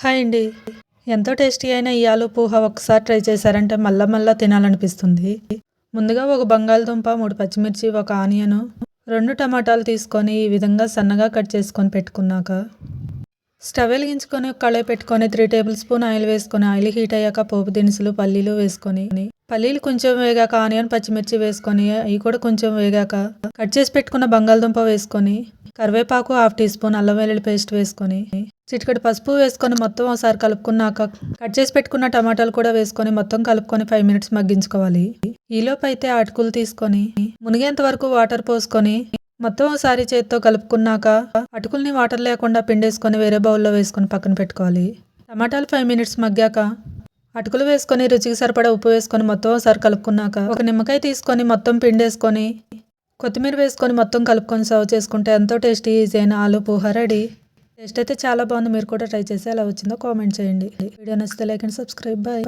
Hi అండి. ఎంతో tasty అయిన ఈ ఆలు పూహ ఒకసారి ట్రై చేశారంటే మళ్ళా మళ్ళా తినాలనిపిస్తుంది. ముందుగా ఒక బంగాళదుంప, 3 పచ్చిమిర్చి, ఒక ఆనియను, 2 టమాటాలు తీసుకొని ఈ విధంగా సన్నగా కట్ చేసుకొని పెట్టుకున్నాక స్టవ్ వెలిగించుకొని ఒక కళాయి పెట్టుకొని 3 టేబుల్ స్పూన్ ఆయిల్ వేసుకొని ఆయిల్ హీట్ అయ్యాక పోపు దినుసులు, పల్లీలు వేసుకొని పల్లీలు కొంచెం వేగాక ఆనియన్, పచ్చిమిర్చి వేసుకొని అవి కూడా కొంచెం వేగాక కట్ చేసి పెట్టుకున్న బంగాళదుంప వేసుకొని కరివేపాకు, 1/2 టీ స్పూన్ అల్లం వెల్లుల్లి పేస్ట్ వేసుకొని చిటికెడు పసుపు వేసుకొని మొత్తం ఒకసారి కలుపుకున్నాక కట్ చేసి పెట్టుకున్న టమాటాలు కూడా వేసుకొని మొత్తం కలుపుకొని 5 మినిట్స్ మగ్గించుకోవాలి. ఈలోపు అయితే అటుకులు తీసుకొని మునిగేంత వరకు వాటర్ పోసుకొని మొత్తం ఒకసారి చేతితో కలుపుకున్నాక అటుకుల్ని వాటర్ లేకుండా పిండేసుకొని వేరే బౌల్లో వేసుకొని పక్కన పెట్టుకోవాలి. టమాటాలు 5 మినిట్స్ మగ్గాక అటుకులు వేసుకొని రుచికి సరిపడా ఉప్పు వేసుకొని మొత్తం ఒకసారి కలుపుకున్నాక ఒక నిమ్మకాయ తీసుకొని మొత్తం పిండేసుకొని కొత్తిమీర వేసుకొని మొత్తం కలుపుకొని సర్వ్ చేసుకుంటే ఎంతో టేస్టీ ఈజీ అయిన ఆలు పూహ రెడీ. టేస్ట్ అయితే చాలా బాగుంది. మీరు కూడా ట్రై చేసి ఎలా వచ్చిందో కామెంట్ చేయండి. వీడియో నచ్చితే లైక్ అండ్ సబ్స్క్రైబ్. బాయ్.